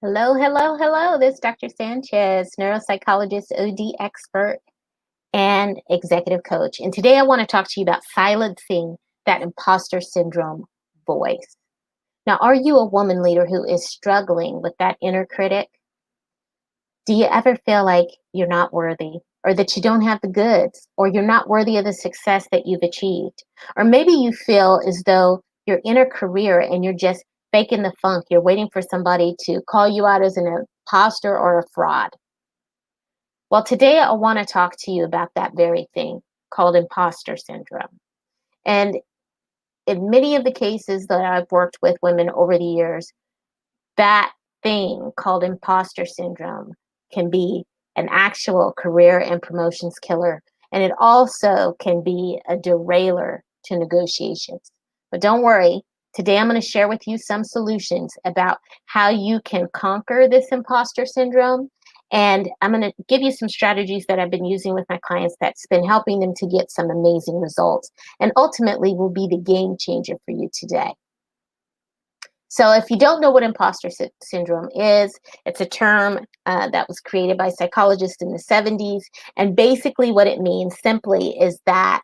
Hello, hello, hello. This is Dr. Sanchez, neuropsychologist, OD expert, and executive coach. And today I want to talk to you about silencing that imposter syndrome voice. Now, are you a woman leader who is struggling with that inner critic? Do you ever feel like you're not worthy, or that you don't have the goods, or you're not worthy of the success that you've achieved? Or maybe you feel as though you're in a career and you're just faking the funk. You're waiting for somebody to call you out as an imposter or a fraud. Well, today I want to talk to you about that very thing called imposter syndrome. And in many of the cases that I've worked with women over the years, that thing called imposter syndrome can be an actual career and promotions killer. And it also can be a derailer to negotiations. But don't worry, today I'm going to share with you some solutions about how you can conquer this imposter syndrome. And I'm going to give you some strategies that I've been using with my clients that's been helping them to get some amazing results and ultimately will be the game changer for you today. So if you don't know what imposter syndrome is, it's a term that was created by psychologists in the 70s. And basically what it means simply is that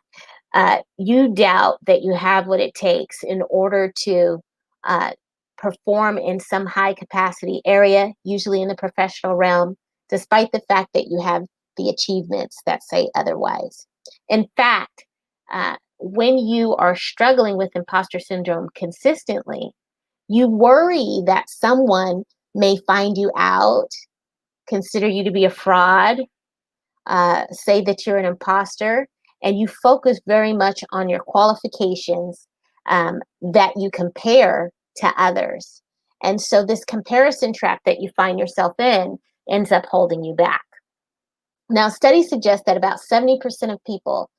you doubt that you have what it takes in order to perform in some high capacity area, usually in the professional realm, despite the fact that you have the achievements that say otherwise. In fact, when you are struggling with imposter syndrome consistently, you worry that someone may find you out, consider you to be a fraud, say that you're an imposter, and you focus very much on your qualifications that you compare to others. And so this comparison trap that you find yourself in ends up holding you back. Now, studies suggest that about 70% of people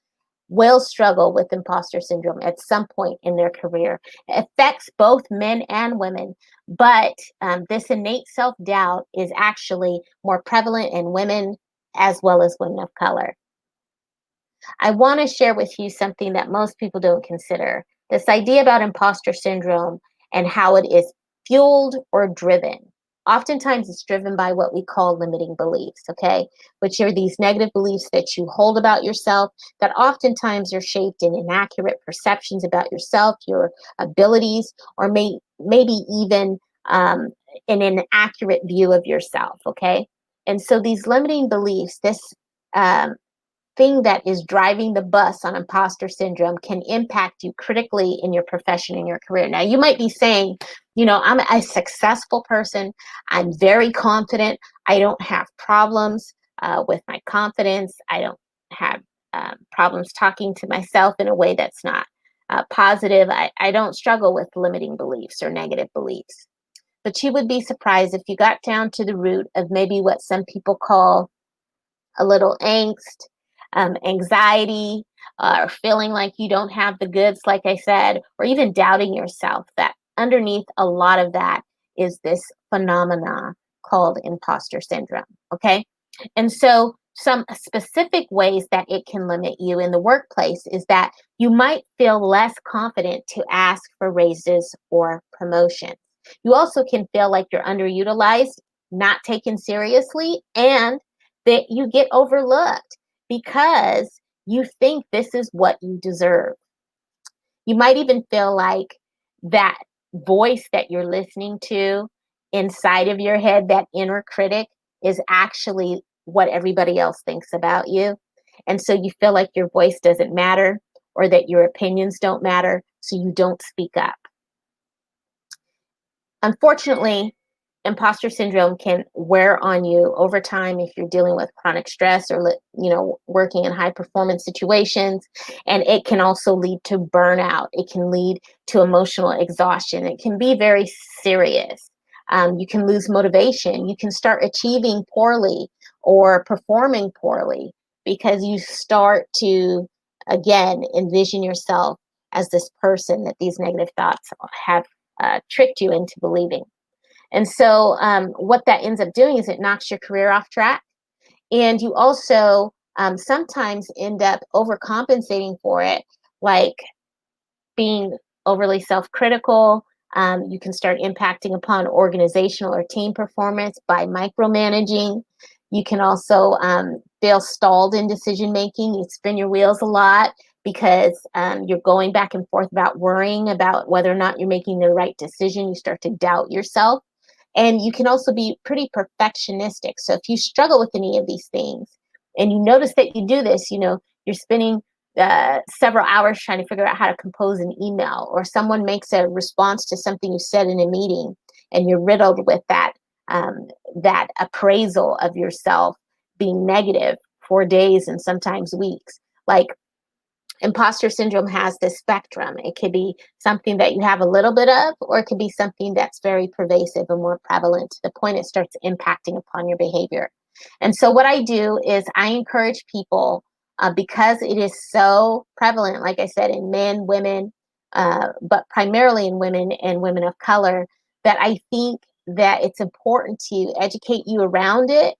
will struggle with imposter syndrome at some point in their career. It affects both men and women, but this innate self-doubt is actually more prevalent in women as well as women of color. I want to share with you something that most people don't consider. This idea about imposter syndrome and how it is fueled or driven. Oftentimes it's driven by what we call limiting beliefs, okay? Which are these negative beliefs that you hold about yourself that oftentimes are shaped in inaccurate perceptions about yourself, your abilities, or maybe even an inaccurate view of yourself, okay? And so these limiting beliefs, this thing that is driving the bus on imposter syndrome can impact you critically in your profession and your career. Now, you might be saying, I'm a successful person. I'm very confident. I don't have problems with my confidence. I don't have problems talking to myself in a way that's not positive. I don't struggle with limiting beliefs or negative beliefs. But you would be surprised if you got down to the root of maybe what some people call a little angst, anxiety, or feeling like you don't have the goods, like I said, or even doubting yourself, that underneath a lot of that is this phenomena called imposter syndrome. Okay. And so some specific ways that it can limit you in the workplace is that you might feel less confident to ask for raises or promotions. You also can feel like you're underutilized, not taken seriously, and that you get overlooked because you think this is what you deserve. You might even feel like that voice that you're listening to inside of your head, that inner critic, is actually what everybody else thinks about you. And so you feel like your voice doesn't matter or that your opinions don't matter, so you don't speak up. Unfortunately, imposter syndrome can wear on you over time if you're dealing with chronic stress or working in high performance situations, and it can also lead to burnout. It can lead to emotional exhaustion. It can be very serious. You can lose motivation. You can start achieving poorly or performing poorly because you start to again envision yourself as this person that these negative thoughts have tricked you into believing. And so what that ends up doing is it knocks your career off track. And you also sometimes end up overcompensating for it, like being overly self-critical, You can start impacting upon organizational or team performance by micromanaging. You can also feel stalled in decision making. You spin your wheels a lot because you're going back and forth about worrying about whether or not you're making the right decision. You start to doubt yourself. And you can also be pretty perfectionistic. So if you struggle with any of these things and you notice that you do this, you're spending several hours trying to figure out how to compose an email, or someone makes a response to something you said in a meeting, and you're riddled with that appraisal of yourself being negative for days and sometimes weeks. Like, imposter syndrome has this spectrum. It could be something that you have a little bit of, or it could be something that's very pervasive and more prevalent to the point it starts impacting upon your behavior. And so what I do is I encourage people, because it is so prevalent, like I said, in men, women, but primarily in women and women of color, that I think that it's important to educate you around it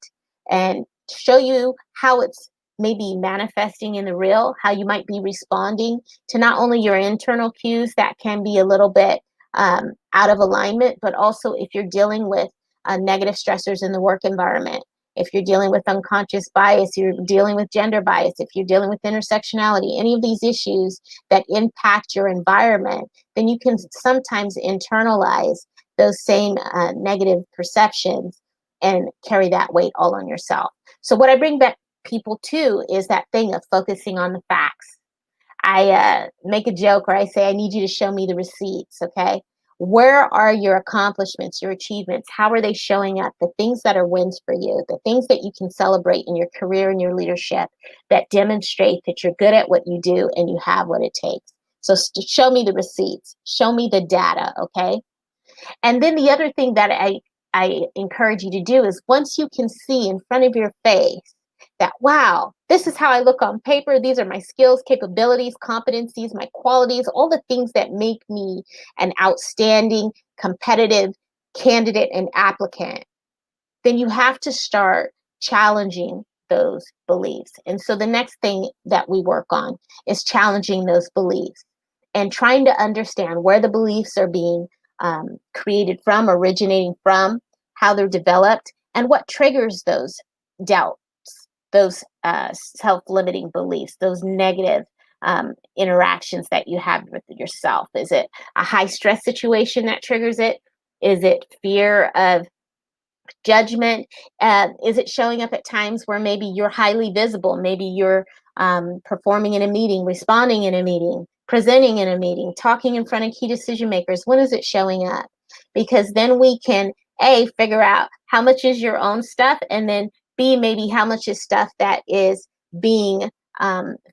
and show you how it's maybe manifesting in the real, how you might be responding to not only your internal cues that can be a little bit out of alignment, but also if you're dealing with negative stressors in the work environment. If you're dealing with unconscious bias, you're dealing with gender bias, if you're dealing with intersectionality, any of these issues that impact your environment, then you can sometimes internalize those same negative perceptions and carry that weight all on yourself. So what I bring back people to is that thing of focusing on the facts. I make a joke where I say, I need you to show me the receipts, okay? Where are your accomplishments, your achievements? How are they showing up? The things that are wins for you, the things that you can celebrate in your career and your leadership that demonstrate that you're good at what you do and you have what it takes. So show me the receipts, show me the data, okay? And then the other thing that I encourage you to do is, once you can see in front of your face that, wow, this is how I look on paper. These are my skills, capabilities, competencies, my qualities, all the things that make me an outstanding, competitive candidate and applicant. Then you have to start challenging those beliefs. And so the next thing that we work on is challenging those beliefs and trying to understand where the beliefs are being created from, originating from, how they're developed, and what triggers those doubts, those self-limiting beliefs, those negative interactions that you have with yourself. Is it a high stress situation that triggers it? Is it fear of judgment? Is it showing up at times where maybe you're highly visible? Maybe you're performing in a meeting, responding in a meeting, presenting in a meeting, talking in front of key decision makers. When is it showing up? Because then we can, A, figure out how much is your own stuff, and then B, maybe how much is stuff that is being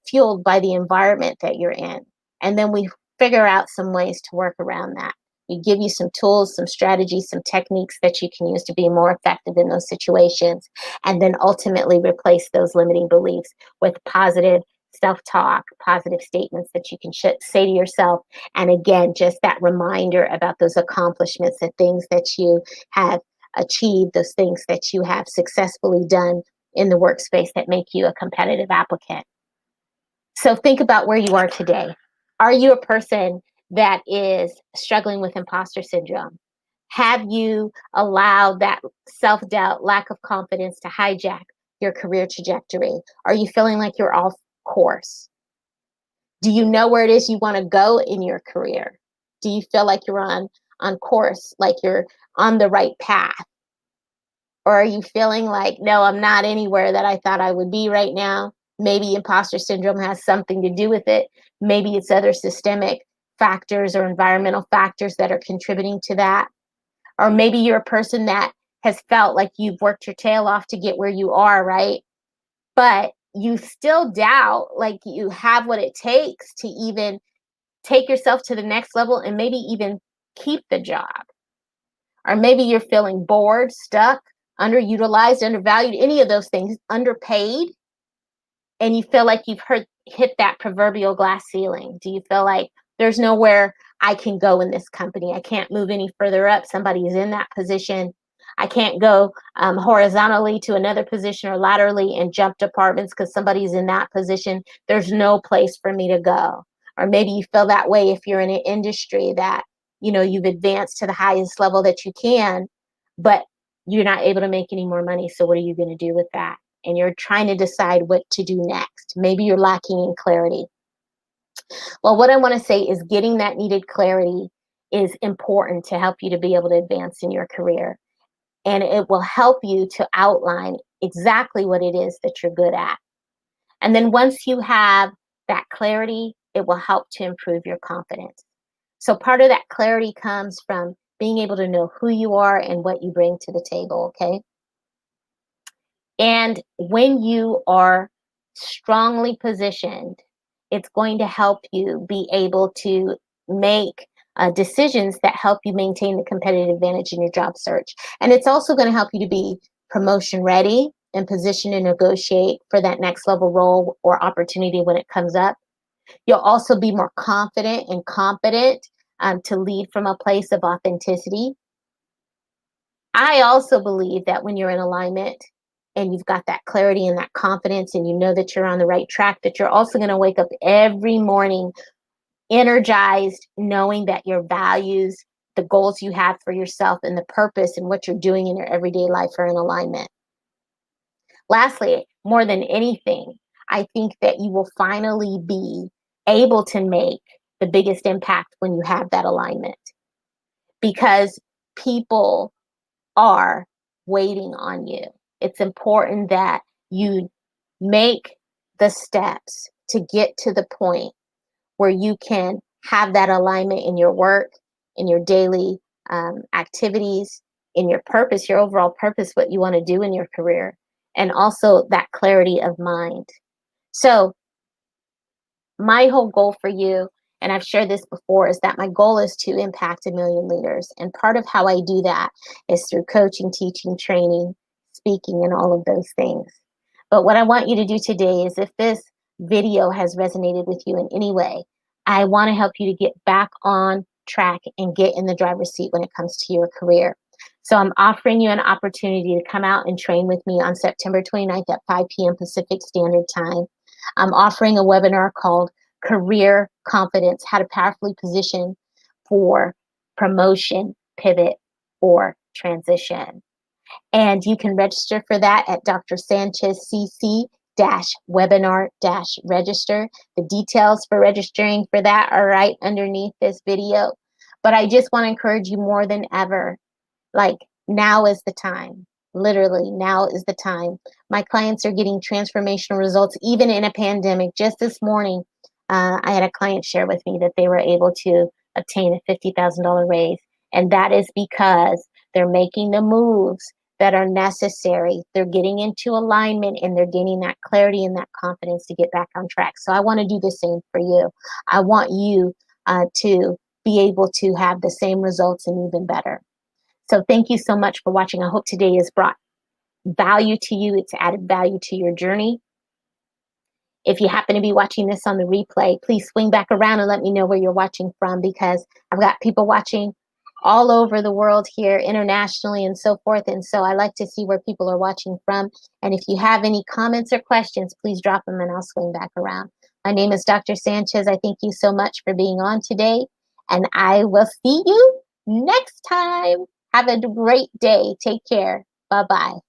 fueled by the environment that you're in. And then we figure out some ways to work around that. We give you some tools, some strategies, some techniques that you can use to be more effective in those situations, and then ultimately replace those limiting beliefs with positive self-talk, positive statements that you can say to yourself. And again, just that reminder about those accomplishments, the things that you have achieved, those things that you have successfully done in the workspace that make you a competitive applicant. So think about where you are today. Are you a person that is struggling with imposter syndrome? Have you allowed that self-doubt, lack of confidence to hijack your career trajectory? Are you feeling like you're off course? Do you know where it is you want to go in your career? Do you feel like you're on course, like you're on the right path? Or are you feeling like, no, I'm not anywhere that I thought I would be right now? Maybe imposter syndrome has something to do with it. Maybe it's other systemic factors or environmental factors that are contributing to that. Or maybe you're a person that has felt like you've worked your tail off to get where you are, right? But you still doubt like you have what it takes to even take yourself to the next level and maybe even keep the job. Or maybe you're feeling bored, stuck, underutilized, undervalued, any of those things, underpaid, and you feel like you've hit that proverbial glass ceiling. Do you feel like there's nowhere I can go in this company? I can't move any further up. Somebody is in that position. I can't go horizontally to another position or laterally and jump departments because somebody's in that position. There's no place for me to go. Or maybe you feel that way if you're in an industry that you've advanced to the highest level that you can, but you're not able to make any more money. So what are you going to do with that? And you're trying to decide what to do next. Maybe you're lacking in clarity. Well, what I want to say is getting that needed clarity is important to help you to be able to advance in your career. And it will help you to outline exactly what it is that you're good at. And then once you have that clarity, it will help to improve your confidence. So part of that clarity comes from being able to know who you are and what you bring to the table, okay? And when you are strongly positioned, it's going to help you be able to make decisions that help you maintain the competitive advantage in your job search. And it's also going to help you to be promotion ready and positioned to negotiate for that next level role or opportunity when it comes up. You'll also be more confident and competent to lead from a place of authenticity. I also believe that when you're in alignment and you've got that clarity and that confidence and you know that you're on the right track, that you're also going to wake up every morning energized, knowing that your values, the goals you have for yourself, and the purpose and what you're doing in your everyday life are in alignment. Lastly, more than anything, I think that you will finally be able to make the biggest impact when you have that alignment, because people are waiting on you. It's important that you make the steps to get to the point where you can have that alignment in your work, in your daily activities, in your purpose, your overall purpose, what you want to do in your career, and also that clarity of mind. So my whole goal for you, and I've shared this before, is that my goal is to impact 1 million leaders. And part of how I do that is through coaching, teaching, training, speaking, and all of those things. But what I want you to do today is, if this video has resonated with you in any way, I want to help you to get back on track and get in the driver's seat when it comes to your career. So I'm offering you an opportunity to come out and train with me on September 29th at 5 p.m. Pacific Standard Time. I'm offering a webinar called Career Confidence, How to Powerfully Position for Promotion, Pivot, or Transition. And you can register for that at drsanchezcc-webinar-register. The details for registering for that are right underneath this video. But I just want to encourage you more than ever, like, now is the time. Literally, now is the time. My clients are getting transformational results, even in a pandemic. Just this morning, I had a client share with me that they were able to obtain a $50,000 raise. And that is because they're making the moves that are necessary. They're getting into alignment and they're gaining that clarity and that confidence to get back on track. So I want to do the same for you. I want you to be able to have the same results and even better. So thank you so much for watching. I hope today has brought value to you. It's added value to your journey. If you happen to be watching this on the replay, please swing back around and let me know where you're watching from, because I've got people watching all over the world here, internationally and so forth. And so I like to see where people are watching from. And if you have any comments or questions, please drop them and I'll swing back around. My name is Dr. Sanchez. I thank you so much for being on today, and I will see you next time. Have a great day. Take care. Bye-bye.